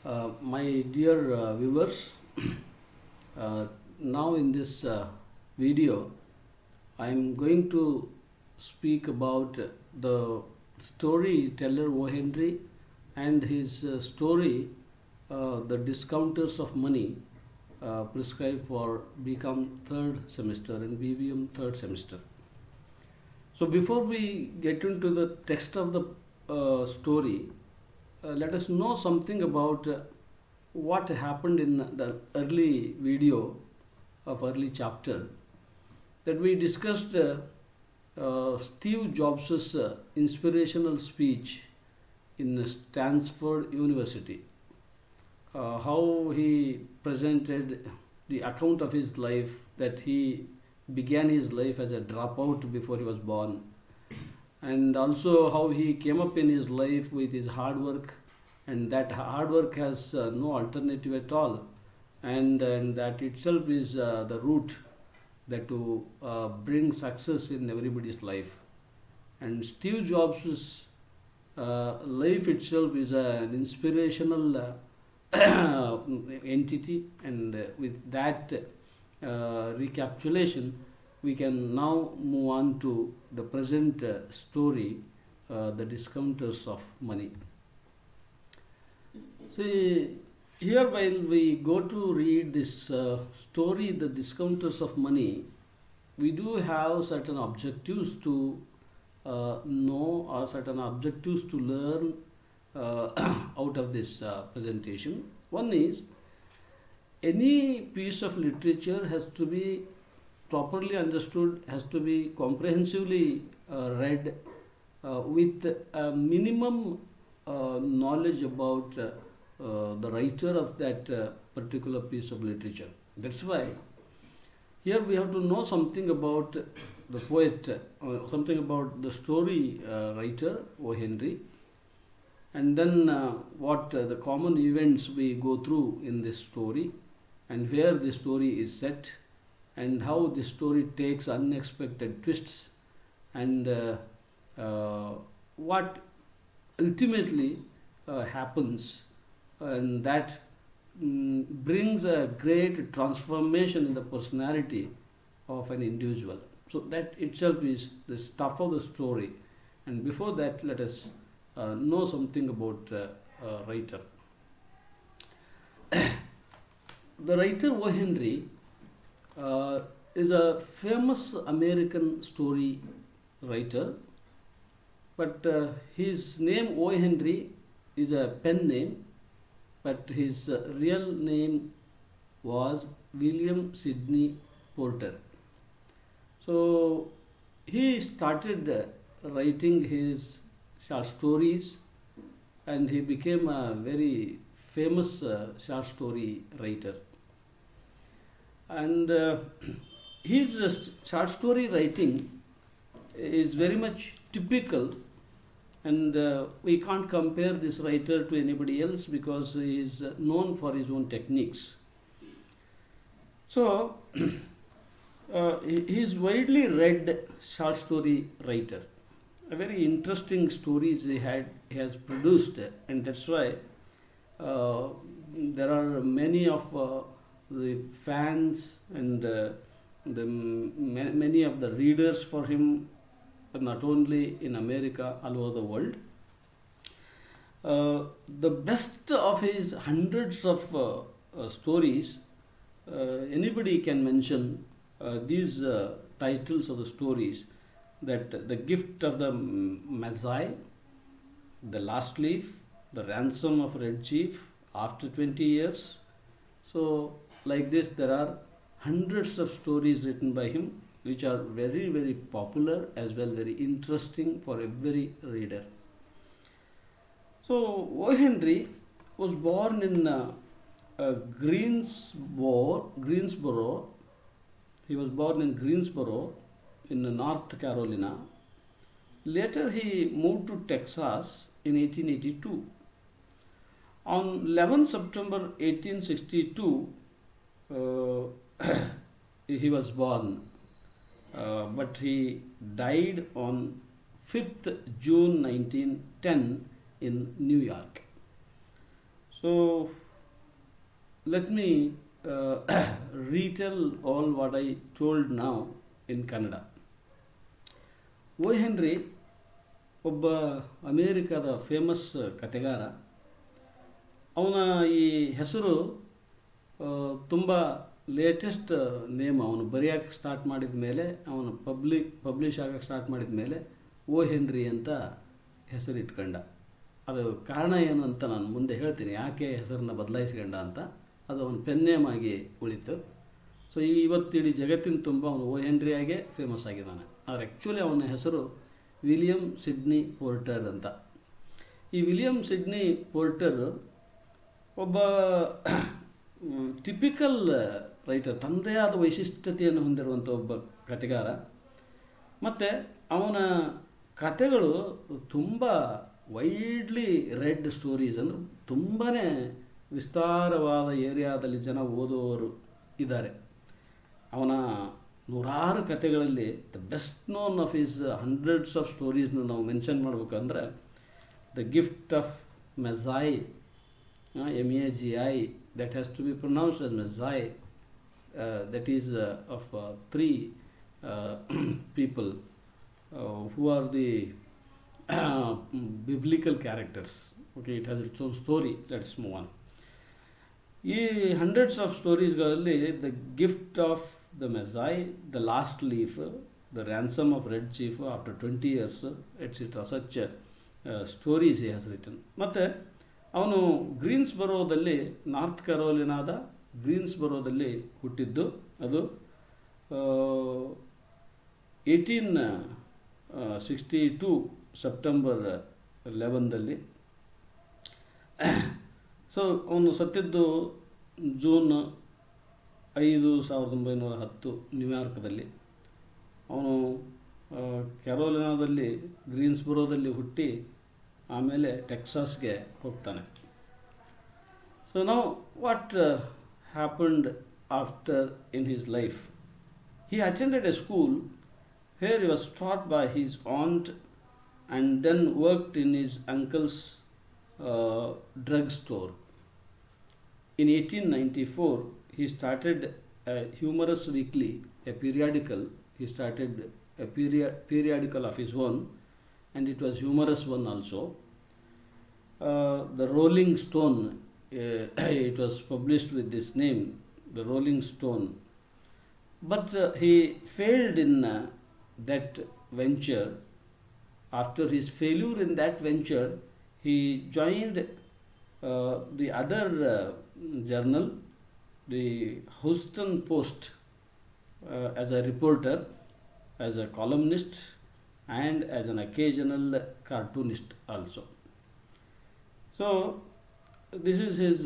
My dear viewers, uh, now in this video, I am going to speak about the storyteller O. Henry and his story, The Discounters of Money, prescribed for BCom third semester and BBM third semester. So, before we get into the text of the story, let us know something about what happened in the early video of early chapter that we discussed Steve Jobs' inspirational speech in Stanford University, how he presented the account of his life, that he began his life as a dropout before he was born, and also how he came up in his life with his hard work, and that hard work has no alternative at all, and that itself is the root that to bring success in everybody's life. And Steve Jobs' life itself is an inspirational entity, and with that recapitulation, we can now move on to the present story, The Discounters of Money. See, here while we go to read this story, The Discounters of Money, we do have certain objectives to know, or certain objectives to learn out of this presentation. One is, any piece of literature has to be properly understood, has to be comprehensively read with a minimum knowledge about the writer of that particular piece of literature. That's why here we have to know something about the poet, something about the story writer O. Henry, and then what the common events we go through in this story, and where the story is set, and how this story takes unexpected twists, and what ultimately happens, and that brings a great transformation in the personality of an individual. So that itself is the stuff of the story. And before that, let us know something about writer. The writer O. Henry is a famous American story writer, but his name O. Henry is a pen name, but his real name was William Sidney Porter. So he started writing his short stories, and he became a very famous short story writer. And his short story writing is very much typical, and we can't compare this writer to anybody else because he is known for his own techniques. So he is widely read short story writer. A very interesting stories he has produced, and that's why there are many of the fans and many of the readers for him, not only in America, all over the world. The best of his hundreds of stories, anybody can mention these titles of the stories: that The Gift of the Magi, The Last Leaf, The Ransom of Red Chief, After 20 Years. So, like this, there are hundreds of stories written by him, which are very, very popular, as well very interesting for every reader. So O. Henry was born in Greensboro. He was born in Greensboro in North Carolina. Later he moved to Texas in 1882. On 11 September 1862, he was born, but he died on 5th June 1910 in New York. So let me retell all what I told now in Kannada. O Henry ಒಬ್ಬ ಅಮೇರಿಕಾದ famous ಕತೆಗಾರ. ಅವನ ಈ ಹೆಸರು ತುಂಬ latest name. ಅವನು ಬರೆಯೋಕ್ಕೆ start ಮಾಡಿದ ಮೇಲೆ, ಅವನು ಪಬ್ಲಿಷ್ ಆಗೋಕ್ಕೆ ಸ್ಟಾರ್ಟ್ ಮಾಡಿದ ಮೇಲೆ ಓ ಹೆನ್ರಿ ಅಂತ ಹೆಸರು ಇಟ್ಕೊಂಡ. ಅದು ಕಾರಣ ಏನು ಅಂತ ನಾನು ಮುಂದೆ ಹೇಳ್ತೀನಿ, ಯಾಕೆ ಹೆಸರನ್ನ ಬದಲಾಯಿಸ್ಕೊಂಡ ಅಂತ. ಅದು ಅವನ ಪೆನ್ ನೇಮ್ ಆಗಿ ಉಳಿತು. ಸೊ ಇವತ್ತಿಡೀ ಜಗತ್ತಿನ ತುಂಬ ಅವನು ಓ ಹೆನ್ರಿಯಾಗೆ ಫೇಮಸ್ ಆಗಿದ್ದಾನೆ. ಆದರೆ ಆ್ಯಕ್ಚುಲಿ ಅವನ ಹೆಸರು ವಿಲಿಯಂ ಸಿಡ್ನಿ ಪೋರ್ಟರ್ ಅಂತ. ಈ ವಿಲಿಯಂ ಸಿಡ್ನಿ ಪೋರ್ಟರ್ ಒಬ್ಬ ಟಿಪಿಕಲ್ ರೈಟರ್, ತನ್ನದೇ ಆದ ವೈಶಿಷ್ಟ್ಯತೆಯನ್ನು ಹೊಂದಿರುವಂಥ ಒಬ್ಬ ಕತೆಗಾರ. ಮತ್ತು ಅವನ ಕತೆಗಳು ತುಂಬ ವೈಡ್ಲಿ ರೆಡ್ ಸ್ಟೋರೀಸ್, ಅಂದರೆ ತುಂಬಾ ವಿಸ್ತಾರವಾದ ಏರಿಯಾದಲ್ಲಿ ಜನ ಓದುವವರು ಇದ್ದಾರೆ. ಅವನ ನೂರಾರು ಕತೆಗಳಲ್ಲಿ the best known of his hundreds of ಸ್ಟೋರೀಸ್ನ ನಾವು ಮೆನ್ಷನ್ ಮಾಡಬೇಕಂದ್ರೆ the gift of Magi, MEAGI, that has to be pronounced as Mezzai, that is of three people who are the biblical characters. Okay, it has its own story. Let's move on. ಈ hundreds of ಸ್ಟೋರೀಸ್ಗಳಲ್ಲಿ the gift of the Magi, the last leaf, the ransom of Red Chief after 20 years, etcetera, such stories he has written. ಮತ್ತು ಅವನು ಗ್ರೀನ್ಸ್ಬರೋದಲ್ಲಿ, north ಕೆರೋಲಿನಾದ ಗ್ರೀನ್ಸ್ಬರೋದಲ್ಲಿ ಹುಟ್ಟಿದ್ದು. ಅದು 1862 September 11 so ಅವನು ಸತ್ತಿದ್ದು June 5, 1910 ನ್ಯೂಯಾರ್ಕ್ದಲ್ಲಿ. ಅವನು ಕೆರೋಲಿನಾದಲ್ಲಿ ಗ್ರೀನ್ಸ್ಬರೋದಲ್ಲಿ ಹುಟ್ಟಿ ಆಮೇಲೆ ಟೆಕ್ಸಾಸ್ಗೆ ಹೋಗ್ತಾನೆ. So now what happened after in his life? He attended a school where he was taught by his aunt and then worked in his uncle's drug store. In 1894, he started a humorous weekly, a periodical. He started a periodical of his own, and it was humorous one also. The Rolling Stone, it was published with this name, the Rolling Stone. But he failed in that venture. After his failure in that venture, he joined the other journal, the Houston Post, as a reporter, as a columnist, and as an occasional cartoonist also. So this is his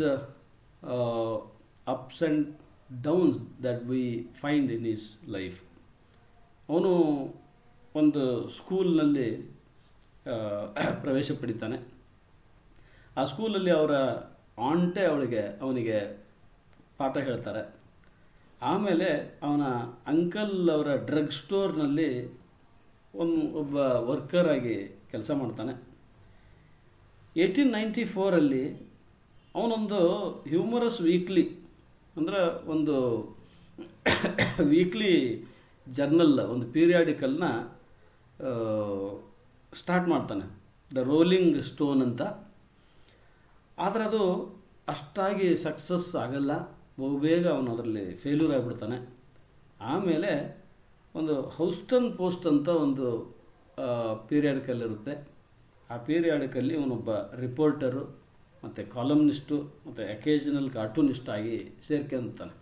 ups and downs that we find in his life. ಅವನು ಒಂದು ಸ್ಕೂಲ್ನಲ್ಲಿ ಪ್ರವೇಶ ಪಡಿತಾನೆ. ಆ ಸ್ಕೂಲಲ್ಲಿ ಅವರ ಆಂಟೆ ಅವನಿಗೆ ಪಾಠ ಹೇಳ್ತಾರೆ. ಆಮೇಲೆ ಅವನ ಅಂಕಲ್ ಅವರ ಡ್ರಗ್ ಸ್ಟೋರ್ನಲ್ಲಿ ಒಬ್ಬ ವರ್ಕರ್ ಆಗಿ ಕೆಲಸ ಮಾಡ್ತಾನೆ. 1894 ಅವನೊಂದು ಹ್ಯೂಮರಸ್ ವೀಕ್ಲಿ, ಅಂದರೆ ಒಂದು ವೀಕ್ಲಿ ಜರ್ನಲ್, ಒಂದು ಪೀರಿಯಾಡಿಕಲ್ನ ಸ್ಟಾರ್ಟ್ ಮಾಡ್ತಾನೆ, ದ ರೋಲಿಂಗ್ ಸ್ಟೋನ್ ಅಂತ. ಆದರೆ ಅದು ಅಷ್ಟಾಗಿ ಸಕ್ಸಸ್ ಆಗಲ್ಲ, ಬಹುಬೇಗ ಅವನು ಅದರಲ್ಲಿ ಫೇಲ್ಯೂರ್ ಆಗಿಬಿಡ್ತಾನೆ. ಆಮೇಲೆ ಒಂದು ಹೌಸ್ಟನ್ ಪೋಸ್ಟ್ ಅಂತ ಒಂದು ಪೀರಿಯಾಡಿಕಲ್ ಇರುತ್ತೆ. ಆ ಪೀರಿಯಾಡಿಕಲ್ಲಿ ಅವನೊಬ್ಬ ರಿಪೋರ್ಟರು ಮತ್ತು ಕಾಲಮ್ನಿಸ್ಟು ಮತ್ತು ಅಕೇಷನಲ್ ಕಾರ್ಟೂನಿಸ್ಟ್ ಆಗಿ ಸೇರ್ಕೊಂತಾನೆ.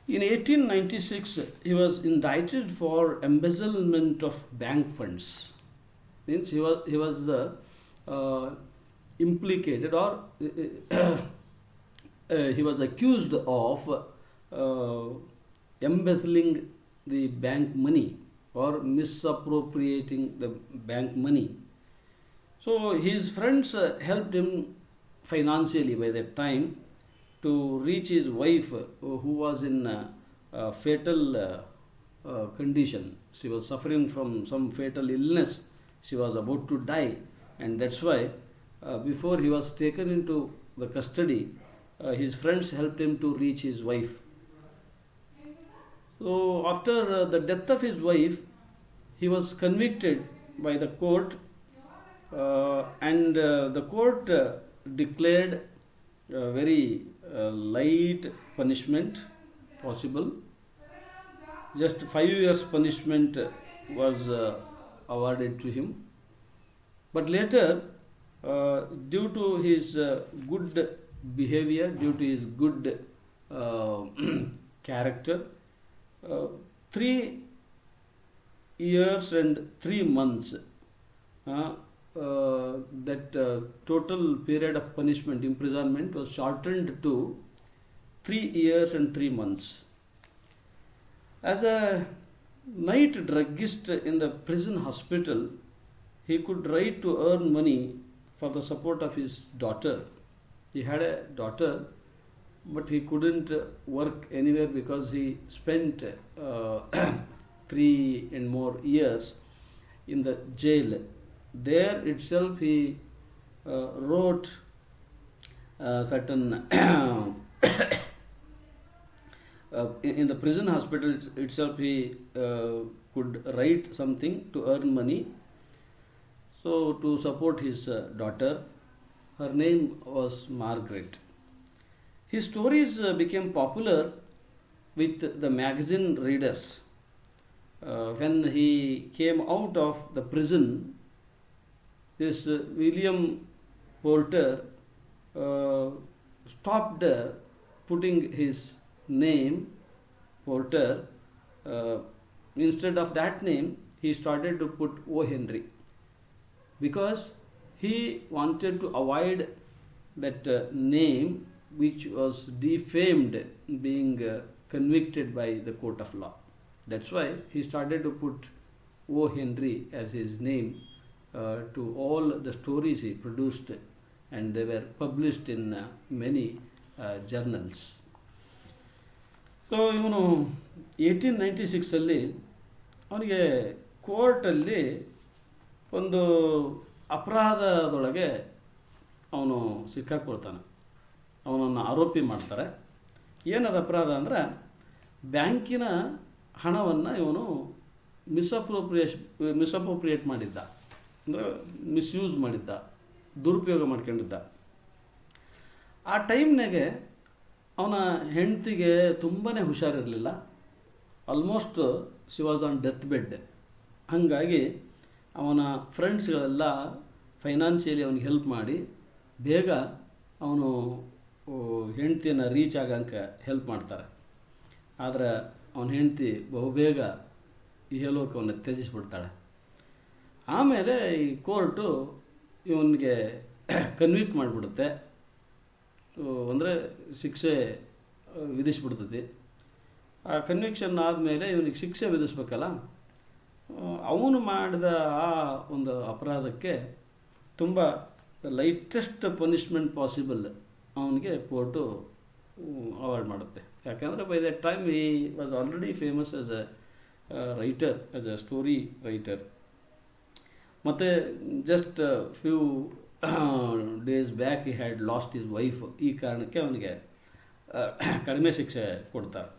In 1896, he was indicted for embezzlement of bank funds. Means he was implicated, or he was accused of embezzling the bank money or misappropriating the bank money. So his friends helped him financially by that time to reach his wife, who was in fatal condition. She was suffering from some fatal illness. She was about to die, and that's why before he was taken into the custody, his friends helped him to reach his wife. So after the death of his wife, he was convicted by the court, and the court declared a very light punishment possible. Just 5 years punishment was awarded to him. But later, due to his good behavior, due to his good character, 3 years and 3 months, that total period of punishment, imprisonment, was shortened to 3 years and 3 months. As a night druggist in the prison hospital, he could write to earn money for the support of his daughter. He had a daughter, but he couldn't work anywhere because he spent 3 and more years in the jail. There itself he wrote certain in the prison hospital itself he could write something to earn money, so to support his daughter. Her name was Margaret. His stories became popular with the magazine readers. When he came out of the prison, this William Porter stopped putting his name Porter. Instead of that name, he started to put O. Henry, because he wanted to avoid that name which was defamed, being convicted by the court of law. That's why he started to put O. Henry as his name to all the stories he produced, and they were published in many journals. So ಇವನು 1896 ಅವನಿಗೆ ಕೋರ್ಟಲ್ಲಿ ಒಂದು ಅಪರಾಧದೊಳಗೆ ಅವನು ಸಿಕ್ಕಾಕೊಳ್ತಾನೆ. ಅವನನ್ನು ಆರೋಪಿ ಮಾಡ್ತಾರೆ. ಏನದು ಅಪರಾಧ ಅಂದರೆ, ಬ್ಯಾಂಕಿನ ಹಣವನ್ನು ಇವನು ಮಿಸ್ಅಪ್ರೋಪ್ರಿಯೇಟ್ ಮಾಡಿದ್ದ, ಅಂದರೆ ಮಿಸ್ಯೂಸ್ ಮಾಡಿದ್ದ, ದುರುಪಯೋಗ ಮಾಡ್ಕೊಂಡಿದ್ದ. ಆ ಟೈಮ್ನಾಗೆ ಅವನ ಹೆಂಡತಿಗೆ ತುಂಬಾ ಹುಷಾರಿರಲಿಲ್ಲ. Almost she was on death bed. ಹಾಗಾಗಿ ಅವನ ಫ್ರೆಂಡ್ಸ್ಗಳೆಲ್ಲ ಫೈನಾನ್ಷಿಯಲಿ ಅವನಿಗೆ ಹೆಲ್ಪ್ ಮಾಡಿ ಬೇಗ ಅವನು ಹೆಂಡ್ತಿಯನ್ನು ರೀಚ್ ಆಗಂಗೆ ಹೆಲ್ಪ್ ಮಾಡ್ತಾರೆ. ಆದರೆ ಅವನ ಹೆಂಡ್ತಿ ಬಹುಬೇಗ ಇಹಲೋಕವನ್ನು ತ್ಯಜಿಸಿಬಿಡ್ತಾಳೆ. ಆಮೇಲೆ ಈ ಕೋರ್ಟು ಇವನಿಗೆ ಕನ್ವಿಕ್ಟ್ ಮಾಡಿಬಿಡುತ್ತೆ, ಅಂದರೆ ಶಿಕ್ಷೆ ವಿಧಿಸ್ಬಿಡ್ತೈತಿ. ಆ ಕನ್ವಿಕ್ಷನ್ ಆದಮೇಲೆ ಇವನಿಗೆ ಶಿಕ್ಷೆ ವಿಧಿಸ್ಬೇಕಲ್ಲ, ಅವನು ಮಾಡಿದ ಆ ಒಂದು ಅಪರಾಧಕ್ಕೆ ತುಂಬ ಲೈಟೆಸ್ಟ್ ಪನಿಷ್ಮೆಂಟ್ ಪಾಸಿಬಲ್ ಅವನಿಗೆ ಕೋರ್ಟು ಅವಾರ್ಡ್ ಮಾಡುತ್ತೆ. ಯಾಕೆಂದರೆ by that time he was already famous as a writer, as a story writer. ಮತ್ತು just few days back he had lost his wife. ಈ ಕಾರಣಕ್ಕೆ ಅವನಿಗೆ ಕಡಿಮೆ ಶಿಕ್ಷೆ ಕೊಡ್ತಾರೆ.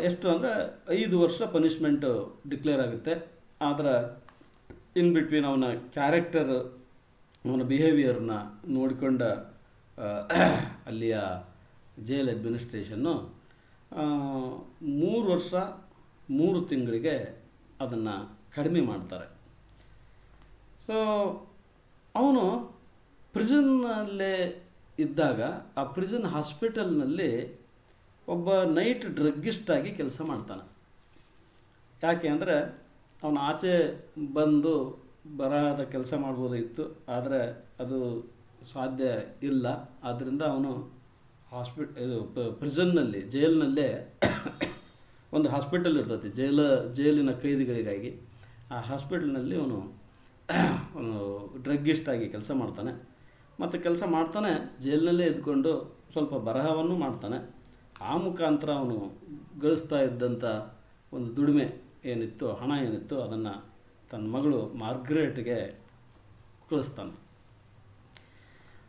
ಎಷ್ಟು ಅಂದರೆ 5 ವರ್ಷ ಪನಿಷ್ಮೆಂಟು ಡಿಕ್ಲೇರ್ ಆಗುತ್ತೆ. ಆದರೆ ಇನ್ ಬಿಟ್ವೀನ್ ಅವನ ಕ್ಯಾರೆಕ್ಟರ್, ಅವನ ಬಿಹೇವಿಯರ್ನ ನೋಡಿಕೊಂಡ ಅಲ್ಲಿಯ ಜೈಲ್ ಅಡ್ಮಿನಿಸ್ಟ್ರೇಷನ್ನು 3 ವರ್ಷ 3 ತಿಂಗಳಿಗೆ ಅದನ್ನು ಕಡಿಮೆ ಮಾಡ್ತಾರೆ. ಸೊ ಅವನು ಪ್ರಿಸನ್ನಲ್ಲೇ ಇದ್ದಾಗ ಆ ಪ್ರಿಸನ್ ಹಾಸ್ಪಿಟಲ್ನಲ್ಲಿ ಒಬ್ಬ ನೈಟ್ ಡ್ರಗ್ಗಿಸ್ಟಾಗಿ ಕೆಲಸ ಮಾಡ್ತಾನೆ. ಯಾಕೆ ಅಂದರೆ ಅವನು ಆಚೆ ಬಂದು ಬರಹದ ಕೆಲಸ ಮಾಡ್ಬೋದಿತ್ತು, ಆದರೆ ಅದು ಸಾಧ್ಯ ಇಲ್ಲ. ಆದ್ದರಿಂದ ಅವನು ಪ್ರಿಸನ್ನಲ್ಲಿ, ಜೈಲಿನಲ್ಲೇ ಒಂದು ಹಾಸ್ಪಿಟಲ್ ಇರ್ತೈತಿ ಜೈಲಿನ ಕೈದಿಗಳಿಗಾಗಿ. ಆ ಹಾಸ್ಪಿಟಲ್ನಲ್ಲಿ ಅವನು ಡ್ರಗ್ಗಿಸ್ಟಾಗಿ ಕೆಲಸ ಮಾಡ್ತಾನೆ. ಮತ್ತು ಕೆಲಸ ಮಾಡ್ತಾನೆ, ಜೈಲಿನಲ್ಲೇ ಇದ್ಕೊಂಡು ಸ್ವಲ್ಪ ಬರಹವನ್ನು ಮಾಡ್ತಾನೆ. ಆ ಮುಖಾಂತರ ಅವನು ಗಳಿಸ್ತಾ ಇದ್ದಂಥ ಒಂದು ದುಡಿಮೆ ಏನಿತ್ತು, ಹಣ ಏನಿತ್ತು, ಅದನ್ನು ತನ್ನ ಮಗಳು ಮಾರ್ಗ್ರೆಟ್ಗೆ ಕಳಿಸ್ತಾನೆ.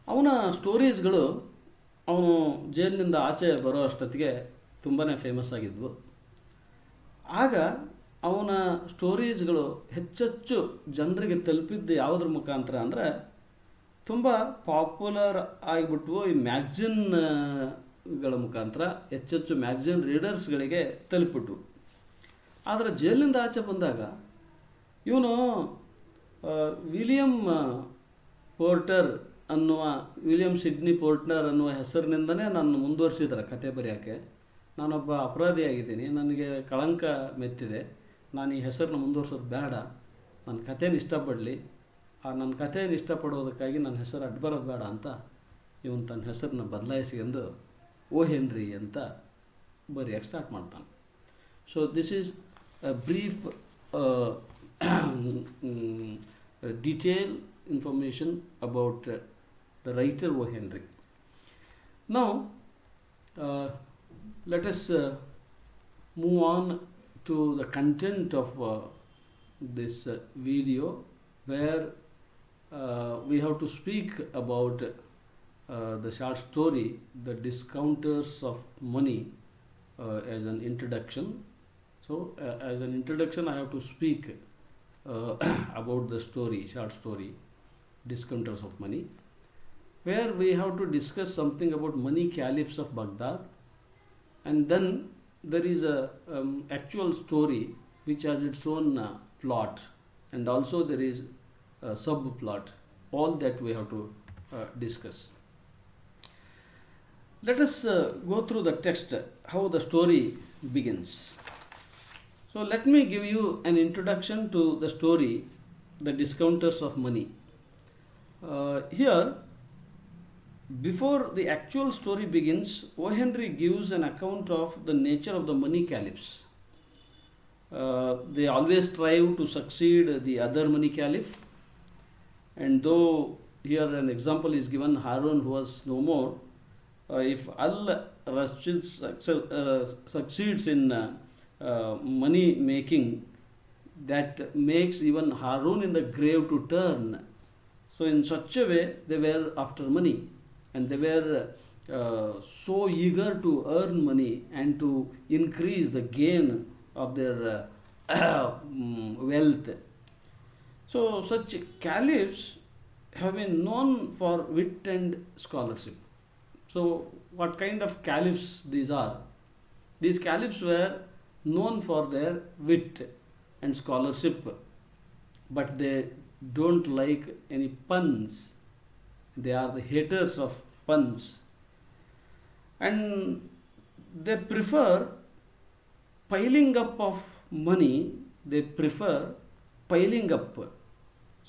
ಅವನ ಸ್ಟೋರೀಸ್ಗಳು ಅವನು ಜೈಲಿನಿಂದ ಆಚೆ ಬರೋ ಅಷ್ಟೊತ್ತಿಗೆ ತುಂಬಾ ಫೇಮಸ್ ಆಗಿದ್ವು. ಆಗ ಅವನ ಸ್ಟೋರೀಸ್ಗಳು ಹೆಚ್ಚೆಚ್ಚು ಜನರಿಗೆ ತಲುಪಿದ್ದು ಯಾವುದ್ರ ಮುಖಾಂತರ ಅಂದರೆ ತುಂಬ ಪಾಪ್ಯುಲರ್ ಆಗಿಬಿಟ್ವು ಈ ಮ್ಯಾಗ್ಝಿನ್ಗಳ ಮುಖಾಂತರ. ಹೆಚ್ಚೆಚ್ಚು ಮ್ಯಾಗ್ಝಿನ್ ರೀಡರ್ಸ್ಗಳಿಗೆ ತಲುಪಿಬಿಟ್ವು. ಆದರೆ ಜೈಲಿನಿಂದ ಆಚೆ ಬಂದಾಗ ಇವನು ವಿಲಿಯಂ ಸಿಡ್ನಿ ಪೋರ್ಟರ್ ಅನ್ನುವ ಹೆಸರಿನಿಂದನೇ ನಾನು ಮುಂದುವರಿಸಿದ್ದಾರೆ ಕತೆ ಬರೆಯೋಕ್ಕೆ. ನಾನೊಬ್ಬ ಅಪರಾಧಿಯಾಗಿದ್ದೀನಿ, ನನಗೆ ಕಳಂಕ ಮೆತ್ತಿದೆ, ನಾನು ಈ ಹೆಸರನ್ನ ಮುಂದುವರ್ಸೋದು ಬೇಡ, ನನ್ನ ಕಥೆನ ಇಷ್ಟಪಡಲಿ, ನನ್ನ ಕಥೆಯನ್ನು ಇಷ್ಟಪಡೋದಕ್ಕಾಗಿ ನನ್ನ ಹೆಸರು ಅಡ್ಬರೋದು ಬೇಡ ಅಂತ ಇವನು ತನ್ನ ಹೆಸರನ್ನ ಬದಲಾಯಿಸ್ಕೊಂಡು ಓ ಹೆನ್ರಿ ಅಂತ ಬರೆಯೋಕ್ಕೆ ಸ್ಟಾರ್ಟ್ ಮಾಡ್ತಾನೆ. So this is a brief detailed information about the writer O. Henry. Now, let us move on to the content of this video, where we have to speak about the short story, The Discounters of Money, as an introduction. So, as an introduction, I have to speak about the story, short story, Discounters of Money, where we have to discuss something about money caliphs of Baghdad, and then there is a actual story which has its own plot, and also there is a subplot. All that we have to discuss. Let us go through the text, how the story begins. So let me give you an introduction to the story, The Discounters of Money. Here, before the actual story begins, O. Henry gives an account of the nature of the money caliphs. They always strive to succeed the other money caliph, and though here an example is given, Harun, who was no more, if Al-Rashid succeeds in money making, that makes even Harun in the grave to turn. So in such a way they were after money, and they were so eager to earn money and to increase the gain of their wealth. So such caliphs have been known for wit and scholarship. So what kind of caliphs these are? These caliphs were known for their wit and scholarship, but they don't like any puns. They are the haters of puns, and they prefer piling up of money. They prefer piling up,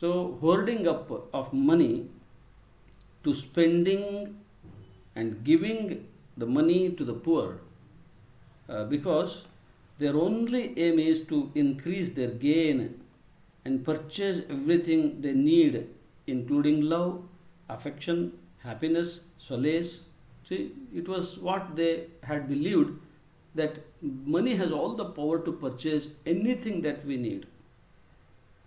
so hoarding up of money, to spending and giving the money to the poor, because their only aim is to increase their gain and purchase everything they need, including love, affection, happiness, solace. See, it was what they had believed, that money has all the power to purchase anything that we need.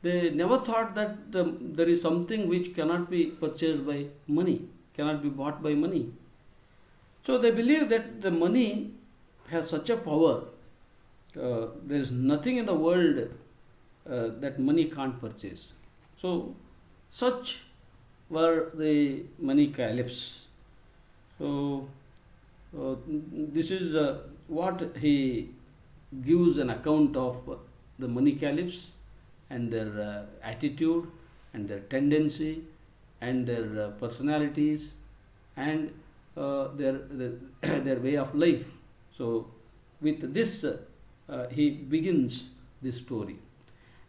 They never thought that there is something which cannot be purchased by money, cannot be bought by money. So they believe that the money has such a power. There is nothing in the world that money can't purchase. So such were the money caliphs. So this is what he gives an account of the money caliphs, and their attitude, and their tendency, and their personalities, and their way of life. So with this he begins this story,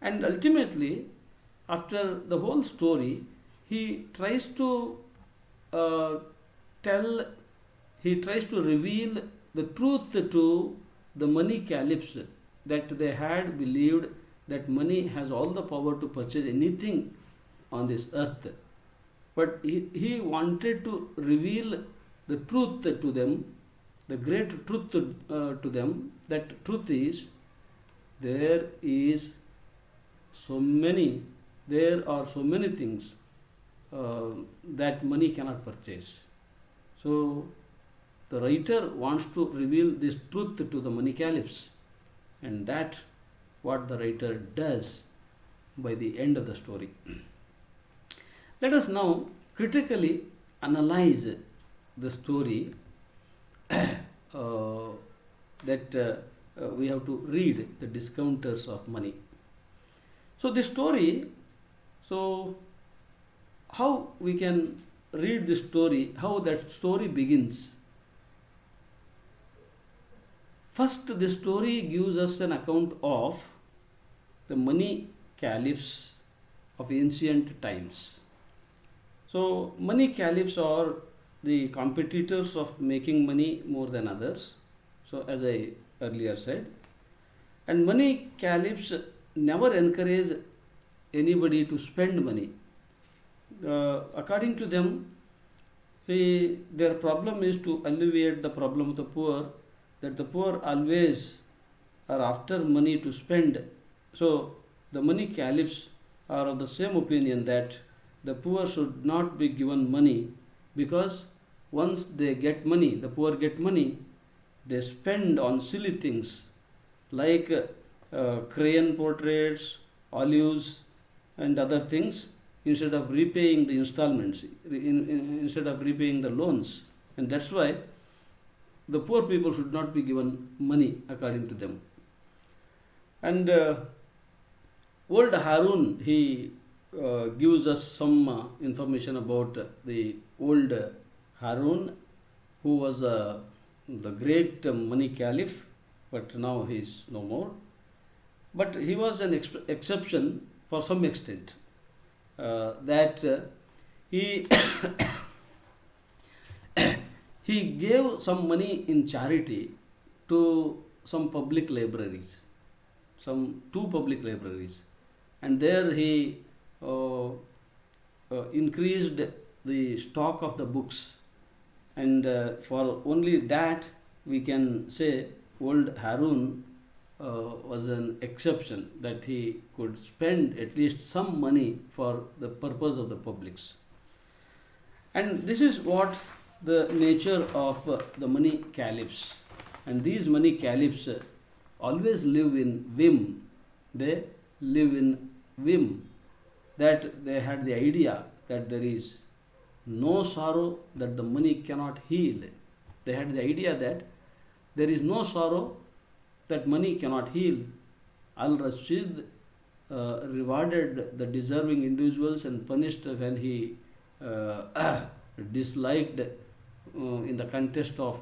and ultimately, after the whole story, he tries to reveal the truth to the money caliphs, that they had believed that money has all the power to purchase anything on this earth. But he wanted to reveal the truth to them, the great truth to them. That truth is, there are so many things that money cannot purchase. So the writer wants to reveal this truth to the money caliphs, and that what the writer does by the end of the story. Let us now critically analyze the story that we have to read the discounters of money. So this story, so how we can read this story, how that story begins. First, this story gives us an account of the money caliphs of ancient times. So money caliphs are the competitors of making money more than others. So as I earlier said, and money caliphs never encourage anybody to spend money. According to them, their problem is to alleviate the problem of the poor, that the poor always are after money to spend. So the money caliphs are of the same opinion that the poor should not be given money, because once they get money, the poor get money, they spend on silly things like crayon portraits, olives, and other things, instead of repaying the installments, instead of repaying the loans. And that's why the poor people should not be given money according to them. And old Harun, he gives us some information about the old Harun, who was the great money caliph, but now he is no more. But he was an exception for some extent, that he he gave some money in charity to some public libraries, two public libraries, and there he increased the stock of the books, and for only that we can say old Harun was an exception, that he could spend at least some money for the purpose of the publics. And this is what the nature of the money caliphs. And these money caliphs always live in whim. They live in whim, that they had the idea that there is no sorrow that the money cannot heal. They had the idea that there is no sorrow that money cannot heal. Al-Rashid rewarded the deserving individuals and punished when he disliked in the context of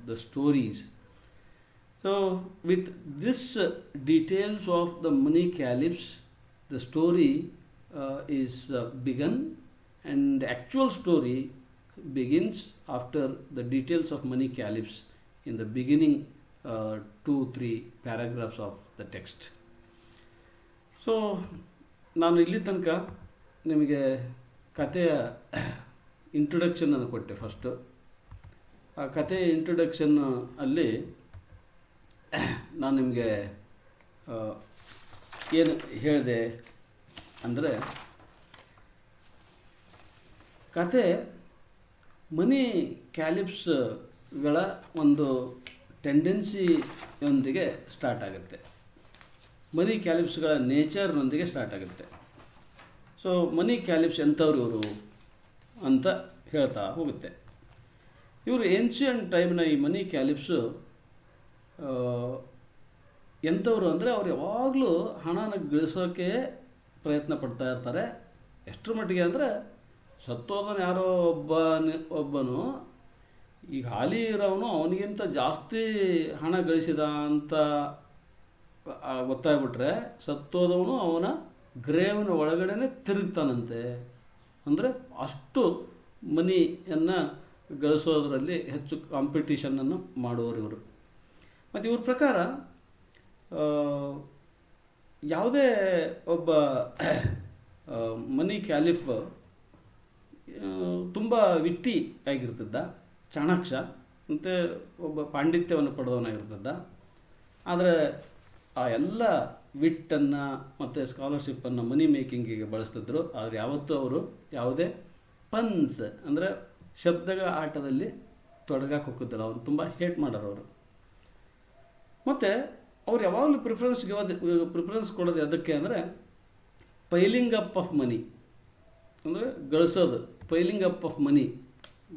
the stories. So with this details of the money caliphs, the story is begun, and the actual story begins after the details of money caliphs in the beginning 2-3 paragraphs of the text. So ನಾನು ಇಲ್ಲಿ ತನಕ ನಿಮಗೆ ಕಥೆಯ ಇಂಟ್ರೊಡಕ್ಷನನ್ನು ಕೊಟ್ಟೆ. First ಆ ಕಥೆಯ introduction ಅಲ್ಲಿ ನಾನು ನಿಮಗೆ ಏನು ಹೇಳಿದೆ ಅಂದರೆ, ಕತೆ ಮನಿ ಕ್ಯಾಲಿಪ್ಸ್ಗಳ ಒಂದು ಟೆಂಡೆನ್ಸಿಯೊಂದಿಗೆ ಸ್ಟಾರ್ಟ್ ಆಗುತ್ತೆ, ಮನಿ ಕ್ಯಾಲಿಪ್ಸ್ಗಳ ನೇಚರ್ನೊಂದಿಗೆ ಸ್ಟಾರ್ಟ್ ಆಗುತ್ತೆ. ಸೊ ಮನಿ ಕ್ಯಾಲಿಪ್ಸ್ ಎಂಥವ್ರು ಇವರು ಅಂತ ಹೇಳ್ತಾ ಹೋಗುತ್ತೆ. ಇವರು ಏನ್ಷಿಯಂಟ್ ಟೈಮ್ನ ಈ ಮನಿ ಕ್ಯಾಲಿಪ್ಸು ಎಂಥವ್ರು ಅಂದರೆ, ಅವ್ರು ಯಾವಾಗಲೂ ಹಣನ ಗಳಿಸೋಕ್ಕೆ ಪ್ರಯತ್ನ ಪಡ್ತಾ ಇರ್ತಾರೆ. ಎಷ್ಟರ ಮಟ್ಟಿಗೆ ಅಂದರೆ, ಸತ್ತೋದನು ಯಾರೋ ಒಬ್ಬನು ಈಗ ಹಾಲಿ ಇರೋವನು ಅವನಿಗಿಂತ ಜಾಸ್ತಿ ಹಣ ಗಳಿಸಿದ ಅಂತ ಗೊತ್ತಾಗ್ಬಿಟ್ರೆ ಸತ್ತೋದವನು ಅವನ ಗ್ರೇವ್ನ ಒಳಗಡೆನೆ ತಿರುಗ್ತಾನಂತೆ. ಅಂದರೆ ಅಷ್ಟು ಮನಿಯನ್ನು ಗಳಿಸೋದ್ರಲ್ಲಿ ಹೆಚ್ಚು ಕಾಂಪಿಟೀಷನನ್ನು ಮಾಡುವವರು ಇವರು. ಮತ್ತು ಇವ್ರ ಪ್ರಕಾರ ಯಾವುದೇ ಒಬ್ಬ ಮನಿ ಕ್ಯಾಲಿಫ್ ತುಂಬ ವಿಟ್ಟಿ ಆಗಿರ್ತಿದ್ದ, ಚಾಣಾಕ್ಷ, ಮತ್ತು ಒಬ್ಬ ಪಾಂಡಿತ್ಯವನ್ನು ಪಡೆದವನಾಗಿರ್ತಿದ್ದ. ಆದರೆ ಆ ಎಲ್ಲ ವಿಟ್ಟನ್ನು ಮತ್ತು ಸ್ಕಾಲರ್ಶಿಪ್ಪನ್ನು ಮನಿ ಮೇಕಿಂಗಿಗೆ ಬಳಸ್ತಿದ್ರು. ಆದರೆ ಯಾವತ್ತೂ ಅವರು ಯಾವುದೇ ಪನ್ಸ್ ಅಂದರೆ ಶಬ್ದಗಳ ಆಟದಲ್ಲಿ ತೊಡಗಕ್ಕೆ ಹೋಗೋದಿಲ್ಲ. ಅವ್ರು ತುಂಬ ಹೇಟ್ ಮಾಡೋರು ಅವರು. ಮತ್ತು ಅವ್ರು ಯಾವಾಗಲೂ ಪ್ರಿಫರೆನ್ಸ್ ಕೊಡೋದು ಅದಕ್ಕೆ ಅಂದರೆ ಪೈಲಿಂಗ್ ಅಪ್ ಆಫ್ ಮನಿ, ಅಂದರೆ ಗಳಿಸೋದು, ಪೈಲಿಂಗ್ ಅಪ್ ಆಫ್ ಮನಿ,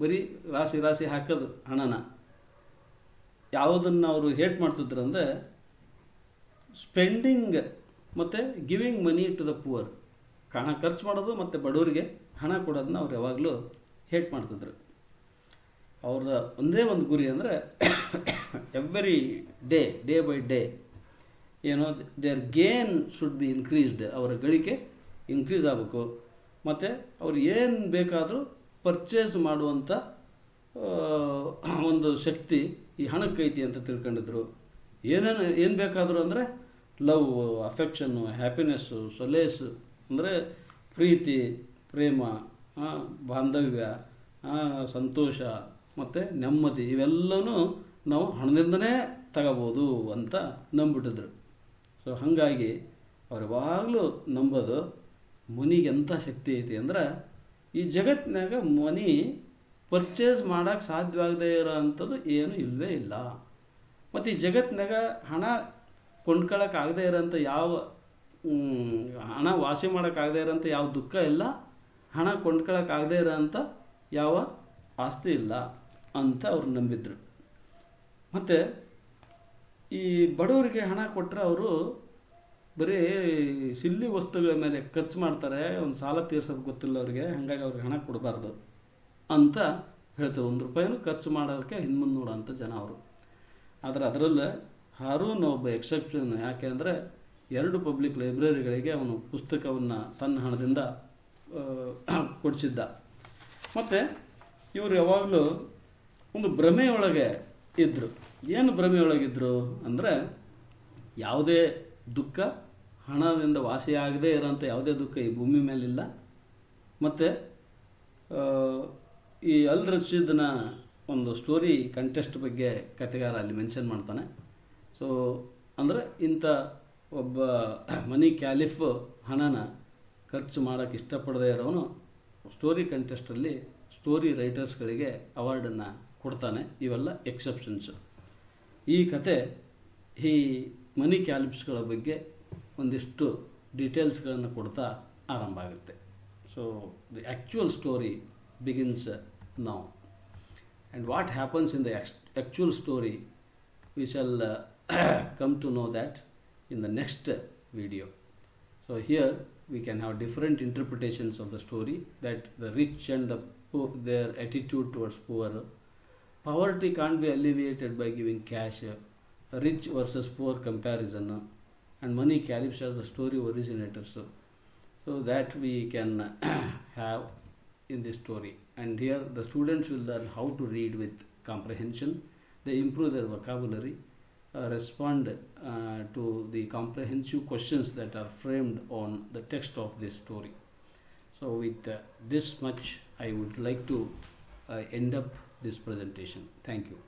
ಬರೀ ರಾಶಿ ಹಾಕೋದು ಹಣನ. ಯಾವುದನ್ನು ಅವರು ಹೇಟ್ ಮಾಡ್ತಿದ್ರು ಅಂದರೆ ಸ್ಪೆಂಡಿಂಗ್ ಮತ್ತು giving money to the poor, ಹಣ ಖರ್ಚು ಮಾಡೋದು ಮತ್ತು ಬಡವರಿಗೆ ಹಣ ಕೊಡೋದನ್ನ ಅವ್ರು ಯಾವಾಗಲೂ ಹೇಟ್ ಮಾಡ್ತಿದ್ರು. ಅವ್ರದ್ದು ಒಂದೇ ಒಂದು ಗುರಿ ಅಂದರೆ ಎವ್ರಿ ಡೇ ಬೈ ಡೇ ಏನೋ there gain should be increased, ಅವರ ಗಳಿಕೆ ಇನ್ಕ್ರೀಸ್ ಆಗಬೇಕು. ಮತ್ತು ಅವ್ರು ಏನು ಬೇಕಾದರೂ ಪರ್ಚೇಸ್ ಮಾಡುವಂಥ ಒಂದು ಶಕ್ತಿ ಈ ಹಣಕ್ಕೈತಿ ಅಂತ ತಿಳ್ಕೊಂಡಿದ್ರು. ಏನು ಬೇಕಾದರೂ ಅಂದರೆ ಲವ್, ಅಫೆಕ್ಷನ್ನು, ಹ್ಯಾಪಿನೆಸ್ಸು, ಸೊಲೇಸು ಅಂದರೆ ಪ್ರೀತಿ, ಪ್ರೇಮ, ಬಾಂಧವ್ಯ, ಸಂತೋಷ ಮತ್ತು ನೆಮ್ಮದಿ, ಇವೆಲ್ಲವೂ ನಾವು ಹಣದಿಂದನೇ ತಗೋಬೋದು ಅಂತ ನಂಬಿಟ್ಟಿದ್ರು. ಸೊ ಹಾಗಾಗಿ ಅವ್ರು ಯಾವಾಗಲೂ ನಂಬೋದು ಮನಿಗೆ ಎಂಥ ಶಕ್ತಿ ಐತಿ ಅಂದ್ರೆ ಈ ಜಗತ್ತಿನಾಗ ಮನಿ ಪರ್ಚೇಸ್ ಮಾಡೋಕ್ಕೆ ಸಾಧ್ಯವಾಗದೇ ಇರೋ ಅಂಥದ್ದು ಏನೂ ಇಲ್ಲವೇ ಇಲ್ಲ. ಮತ್ತು ಈ ಜಗತ್ತಿನಾಗ ಹಣ ಕೊಂಡ್ಕೊಳ್ಳೋಕ್ಕಾಗದೇ ಇರೋಂಥ ಯಾವ ಹಣ ವಾಸಿ ಮಾಡೋಕ್ಕಾಗದೇ ಇರೋಂಥ ಯಾವ ದುಃಖ ಇಲ್ಲ, ಹಣ ಕೊಂಡ್ಕೊಳ್ಳೋಕ್ಕಾಗದೇ ಇರೋಂಥ ಯಾವ ಆಸ್ತಿ ಇಲ್ಲ ಅಂತ ಅವ್ರು ನಂಬಿದ್ರು. ಮತ್ತು ಈ ಬಡವರಿಗೆ ಹಣ ಕೊಟ್ಟರೆ ಅವರು ಬರೀ ಸಿಲ್ಲಿ ವಸ್ತುಗಳ ಮೇಲೆ ಖರ್ಚು ಮಾಡ್ತಾರೆ, ಒಂದು ಸಾಲ ತೀರ್ಸೋದು ಗೊತ್ತಿಲ್ಲ ಅವ್ರಿಗೆ, ಹಾಗಾಗಿ ಅವ್ರಿಗೆ ಹಣ ಕೊಡಬಾರ್ದು ಅಂತ ಹೇಳ್ತೇವೆ. ₹1 ಖರ್ಚು ಮಾಡೋದಕ್ಕೆ ಹಿಂದೆ ನೋಡೋ ಅಂಥ ಜನ ಅವರು. ಆದರೆ ಅದರಲ್ಲೇ ಹಾರೂನ್ ಒಬ್ಬ ಎಕ್ಸೆಪ್ಷನ್. ಯಾಕೆ ಅಂದರೆ 2 ಪಬ್ಲಿಕ್ ಲೈಬ್ರರಿಗಳಿಗೆ ಅವನು ಪುಸ್ತಕವನ್ನು ತನ್ನ ಹಣದಿಂದ ಕೊಡಿಸಿದ್ದ. ಮತ್ತು ಇವರು ಯಾವಾಗಲೂ ಒಂದು ಭ್ರಮೆಯೊಳಗೆ ಇದ್ದರು. ಏನು ಭ್ರಮೆಯೊಳಗಿದ್ರು ಅಂದರೆ ಯಾವುದೇ ದುಃಖ, ಹಣದಿಂದ ವಾಸಿಯಾಗದೇ ಇರೋಂಥ ಯಾವುದೇ ದುಃಖ ಈ ಭೂಮಿ ಮೇಲಿಲ್ಲ. ಮತ್ತು ಈ ಅಲ್ ರಶೀದ್ನ ಒಂದು ಸ್ಟೋರಿ ಕಂಟೆಸ್ಟ್ ಬಗ್ಗೆ ಕಥೆಗಾರ ಅಲ್ಲಿ ಮೆನ್ಷನ್ ಮಾಡ್ತಾನೆ. ಸೊ ಅಂದರೆ ಇಂಥ ಒಬ್ಬ ಮನಿ ಕ್ಯಾಲಿಫ್ ಹಣನ ಖರ್ಚು ಮಾಡೋಕ್ಕೆ ಇಷ್ಟಪಡದೇ ಇರೋನು ಸ್ಟೋರಿ ಕಂಟೆಸ್ಟಲ್ಲಿ ಸ್ಟೋರಿ ರೈಟರ್ಸ್ಗಳಿಗೆ ಅವಾರ್ಡನ್ನು ಕೊಡ್ತಾನೆ. ಇವೆಲ್ಲ ಎಕ್ಸೆಪ್ಷನ್ಸು. ಈ ಕತೆ ಈ ಮನಿ ಕ್ಯಾಲಿಫ್ಸ್ಗಳ ಬಗ್ಗೆ ಒಂದಿಷ್ಟು ಡೀಟೇಲ್ಸ್ಗಳನ್ನು ಕೊಡ್ತಾ ಆರಂಭ ಆಗುತ್ತೆ. So the actual story begins now. And what happens in the actual story we shall come to know that in the next video. So here we can have different interpretations of the story, that the rich and the poor, their attitude towards poor. Poverty can't be alleviated by giving cash, rich versus poor comparison, and money caliphs as the story originators. So that we can have in this story. And here the students will learn how to read with comprehension. They improve their vocabulary, respond to the comprehensive questions that are framed on the text of this story. So with this much, I would like to end up this presentation. Thank you.